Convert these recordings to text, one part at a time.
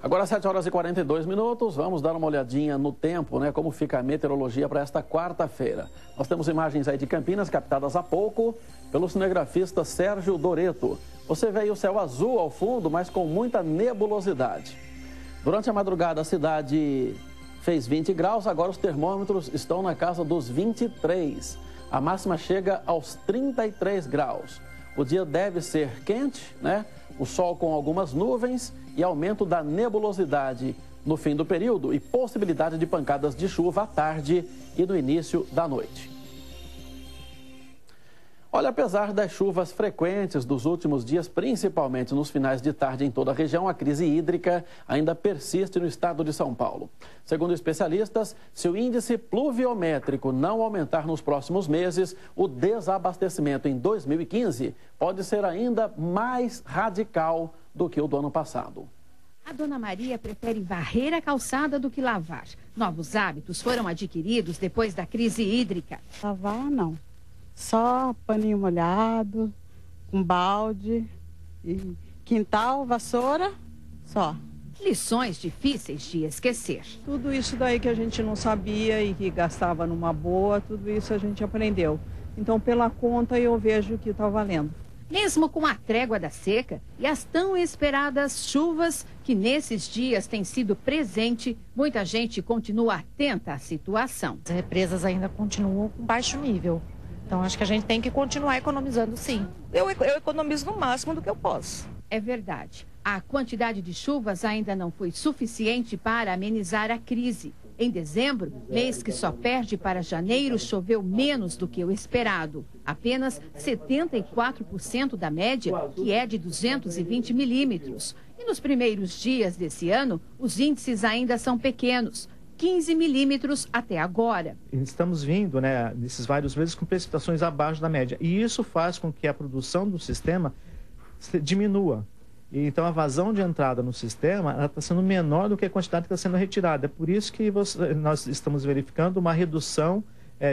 Agora 7 horas e 42 minutos, vamos dar uma olhadinha no tempo, né? Como fica a meteorologia para esta quarta-feira. Nós temos imagens aí de Campinas captadas há pouco pelo cinegrafista Sérgio Doreto. Você vê aí o céu azul ao fundo, mas com muita nebulosidade. Durante a madrugada a cidade fez 20 graus, agora os termômetros estão na casa dos 23. A máxima chega aos 33 graus. O dia deve ser quente, né? O sol com algumas nuvens e aumento da nebulosidade no fim do período e possibilidade de pancadas de chuva à tarde e no início da noite. Olha, apesar das chuvas frequentes dos últimos dias, principalmente nos finais de tarde em toda a região, a crise hídrica ainda persiste no estado de São Paulo. Segundo especialistas, se o índice pluviométrico não aumentar nos próximos meses, o desabastecimento em 2015 pode ser ainda mais radical do que o do ano passado. A dona Maria prefere varrer a calçada do que lavar. Novos hábitos foram adquiridos depois da crise hídrica. Lavar, não. Só paninho molhado, com balde, e quintal, vassoura, só. Lições difíceis de esquecer. Tudo isso daí que a gente não sabia e que gastava numa boa, tudo isso a gente aprendeu. Então, pela conta, eu vejo que está valendo. Mesmo com a trégua da seca e as tão esperadas chuvas que nesses dias têm sido presente, muita gente continua atenta à situação. As represas ainda continuam com baixo nível. Então, acho que a gente tem que continuar economizando, sim. Eu economizo no máximo do que eu posso. É verdade. A quantidade de chuvas ainda não foi suficiente para amenizar a crise. Em dezembro, mês que só perde para janeiro, choveu menos do que o esperado. Apenas 74% da média, que é de 220 milímetros. E nos primeiros dias desse ano, os índices ainda são pequenos. 15 milímetros até agora. Estamos vindo, né, nesses vários meses com precipitações abaixo da média. E isso faz com que a produção do sistema diminua. E, então, a vazão de entrada no sistema está sendo menor do que a quantidade que está sendo retirada. É por isso que nós estamos verificando uma redução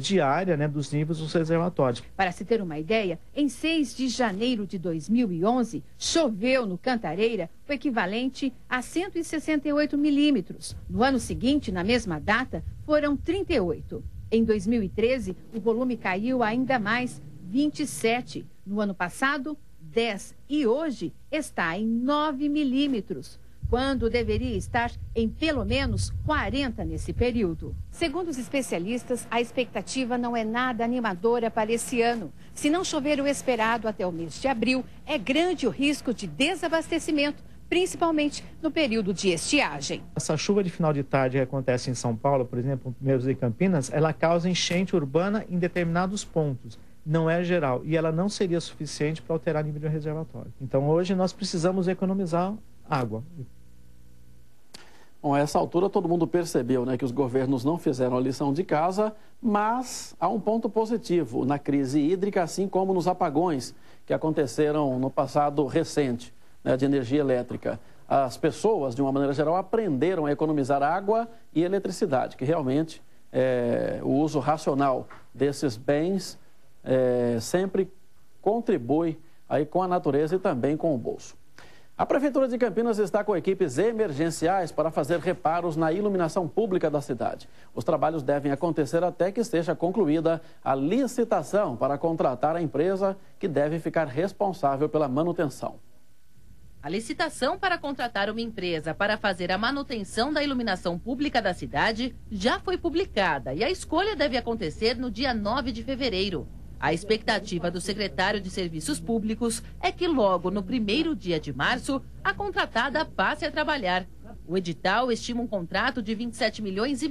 diária, né, dos níveis dos reservatórios. Para se ter uma ideia, em 6 de janeiro de 2011, choveu no Cantareira o equivalente a 168 milímetros. No ano seguinte, na mesma data, foram 38. Em 2013, o volume caiu ainda mais, 27. No ano passado, 10. E hoje está em 9 milímetros, quando deveria estar em pelo menos 40 nesse período. Segundo os especialistas, a expectativa não é nada animadora para esse ano. Se não chover o esperado até o mês de abril, é grande o risco de desabastecimento, principalmente no período de estiagem. Essa chuva de final de tarde que acontece em São Paulo, por exemplo, mesmo em Campinas, ela causa enchente urbana em determinados pontos. Não é geral e ela não seria suficiente para alterar o nível de reservatório. Então, hoje nós precisamos economizar água. Bom, a essa altura todo mundo percebeu, né, que os governos não fizeram a lição de casa, mas há um ponto positivo na crise hídrica, assim como nos apagões que aconteceram no passado recente, né, de energia elétrica. As pessoas, de uma maneira geral, aprenderam a economizar água e eletricidade, que realmente o uso racional desses bens sempre contribui aí com a natureza e também com o bolso. A Prefeitura de Campinas está com equipes emergenciais para fazer reparos na iluminação pública da cidade. Os trabalhos devem acontecer até que esteja concluída a licitação para contratar a empresa que deve ficar responsável pela manutenção. A licitação para contratar uma empresa para fazer a manutenção da iluminação pública da cidade já foi publicada e a escolha deve acontecer no dia 9 de fevereiro. A expectativa do secretário de Serviços Públicos é que logo no primeiro dia de março, a contratada passe a trabalhar. O edital estima um contrato de 27,5 milhões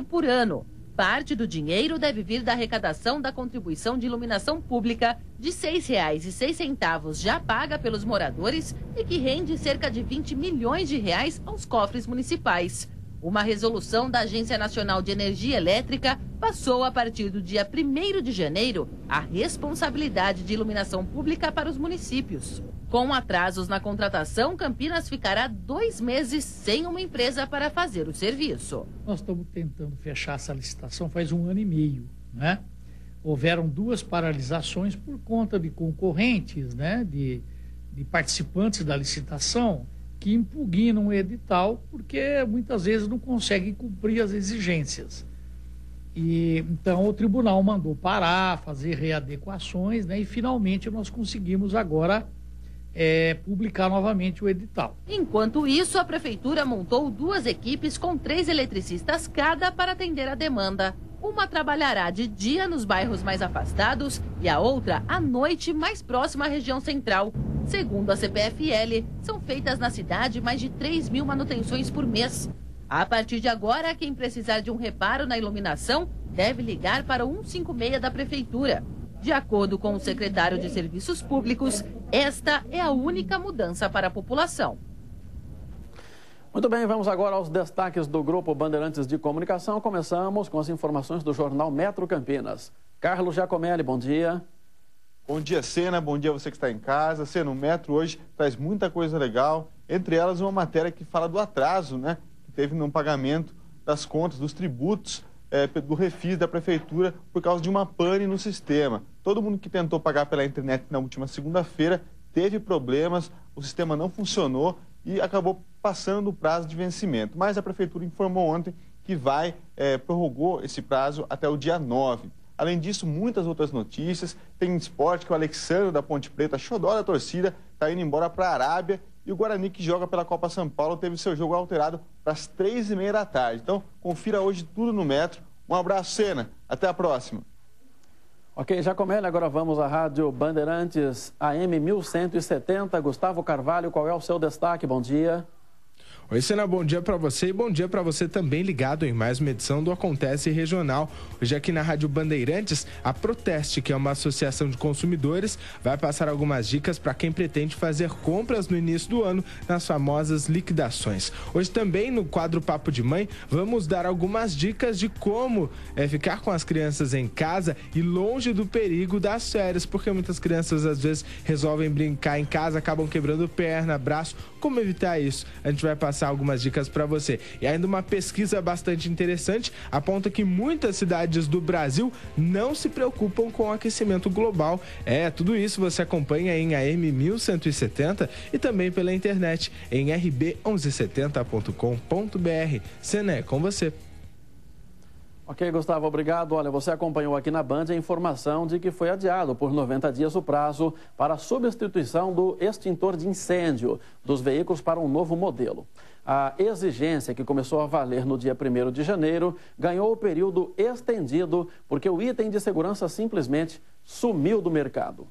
por ano. Parte do dinheiro deve vir da arrecadação da contribuição de iluminação pública de R$ 6,06 já paga pelos moradores e que rende cerca de 20 milhões de reais aos cofres municipais. Uma resolução da Agência Nacional de Energia Elétrica passou, a partir do dia 1º de janeiro, a responsabilidade de iluminação pública para os municípios. Com atrasos na contratação, Campinas ficará 2 meses sem uma empresa para fazer o serviço. Nós estamos tentando fechar essa licitação faz 1 ano e meio, né? Houveram 2 paralisações por conta de concorrentes, né? De participantes da licitação, que impugnam o edital porque muitas vezes não conseguem cumprir as exigências. E então o tribunal mandou parar, fazer readequações, né? E finalmente nós conseguimos agora publicar novamente o edital. Enquanto isso, a prefeitura montou 2 equipes com 3 eletricistas cada para atender a demanda. Uma trabalhará de dia nos bairros mais afastados e a outra à noite mais próxima à região central. Segundo a CPFL, são feitas na cidade mais de 3.000 manutenções por mês. A partir de agora, quem precisar de um reparo na iluminação deve ligar para o 156 da prefeitura. De acordo com o secretário de Serviços Públicos, esta é a única mudança para a população. Muito bem, vamos agora aos destaques do Grupo Bandeirantes de Comunicação. Começamos com as informações do jornal Metro Campinas. Carlos Giacomelli, bom dia. Bom dia, Sena. Bom dia a você que está em casa. Sena, o Metro hoje traz muita coisa legal, entre elas uma matéria que fala do atraso, né, que teve no pagamento das contas, dos tributos do refis da prefeitura por causa de uma pane no sistema. Todo mundo que tentou pagar pela internet na última segunda-feira teve problemas, o sistema não funcionou e acabou passando o prazo de vencimento. Mas a prefeitura informou ontem que prorrogou esse prazo até o dia 9. Além disso, muitas outras notícias. Tem esporte que o Alexandre da Ponte Preta, xodó da torcida, está indo embora para a Arábia. E o Guarani, que joga pela Copa São Paulo, teve seu jogo alterado para as 3h30 da tarde. Então, confira hoje tudo no Metro. Um abraço, Sena. Até a próxima. Ok, Giacomelli, agora vamos à Rádio Bandeirantes AM 1170. Gustavo Carvalho, qual é o seu destaque? Bom dia. Oi, Sena, bom dia para você e bom dia para você também ligado em mais uma edição do Acontece Regional. Hoje aqui na Rádio Bandeirantes, a Proteste, que é uma associação de consumidores, vai passar algumas dicas para quem pretende fazer compras no início do ano nas famosas liquidações. Hoje também no quadro Papo de Mãe, vamos dar algumas dicas de como ficar com as crianças em casa e longe do perigo das férias, porque muitas crianças às vezes resolvem brincar em casa, acabam quebrando perna, braço. Como evitar isso? A gente vai passar algumas dicas para você. E ainda uma pesquisa bastante interessante aponta que muitas cidades do Brasil não se preocupam com o aquecimento global. Tudo isso você acompanha em AM 1170 e também pela internet em rb1170.com.br. Sena, com você. Ok, Gustavo, obrigado. Olha, você acompanhou aqui na Band a informação de que foi adiado por 90 dias o prazo para a substituição do extintor de incêndio dos veículos para um novo modelo. A exigência, que começou a valer no dia 1º de janeiro, ganhou o período estendido porque o item de segurança simplesmente sumiu do mercado.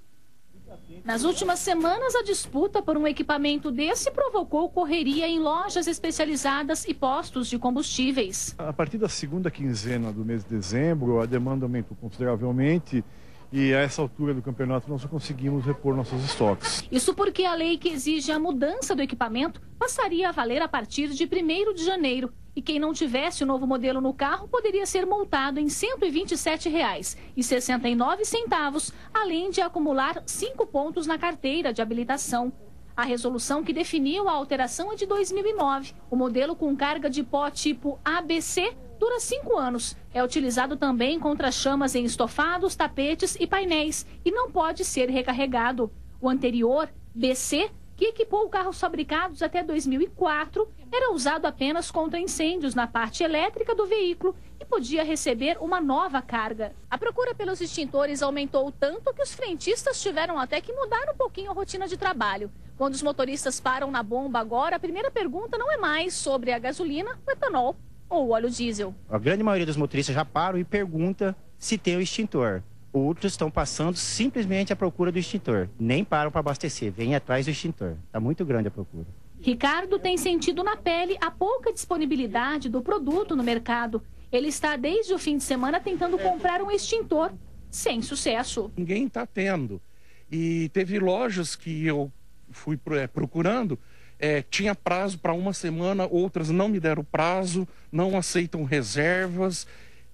Nas últimas semanas, a disputa por um equipamento desse provocou correria em lojas especializadas e postos de combustíveis. A partir da segunda quinzena do mês de dezembro, a demanda aumentou consideravelmente e a essa altura do campeonato nós não conseguimos repor nossos estoques. Isso porque a lei que exige a mudança do equipamento passaria a valer a partir de 1º de janeiro. E quem não tivesse o novo modelo no carro poderia ser multado em R$ 127,69, além de acumular 5 pontos na carteira de habilitação. A resolução que definiu a alteração é de 2009. O modelo com carga de pó tipo ABC dura 5 anos. É utilizado também contra chamas em estofados, tapetes e painéis e não pode ser recarregado. O anterior, BC, que equipou carros fabricados até 2004, era usado apenas contra incêndios na parte elétrica do veículo e podia receber uma nova carga. A procura pelos extintores aumentou tanto que os frentistas tiveram até que mudar um pouquinho a rotina de trabalho. Quando os motoristas param na bomba agora, a primeira pergunta não é mais sobre a gasolina, o etanol ou o óleo diesel. A grande maioria dos motoristas já param e pergunta se tem o extintor. Outros estão passando simplesmente à procura do extintor. Nem param para abastecer, vêm atrás do extintor. Está muito grande a procura. Ricardo tem sentido na pele a pouca disponibilidade do produto no mercado. Ele está desde o fim de semana tentando comprar um extintor, sem sucesso. Ninguém está tendo. E teve lojas que eu fui procurando, tinha prazo para uma semana, outras não me deram prazo, não aceitam reservas.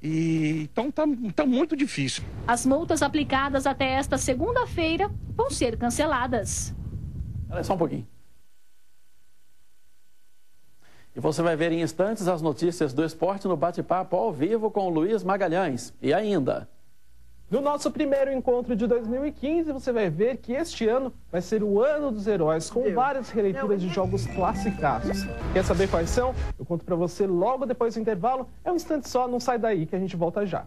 Então tá muito difícil. As multas aplicadas até esta segunda-feira vão ser canceladas. Olha só um pouquinho. E você vai ver em instantes as notícias do esporte no bate-papo ao vivo com o Luiz Magalhães. E ainda... No nosso primeiro encontro de 2015, você vai ver que este ano vai ser o ano dos heróis, com várias releituras de jogos classicaços. Quer saber quais são? Eu conto pra você logo depois do intervalo. É um instante só, não sai daí que a gente volta já.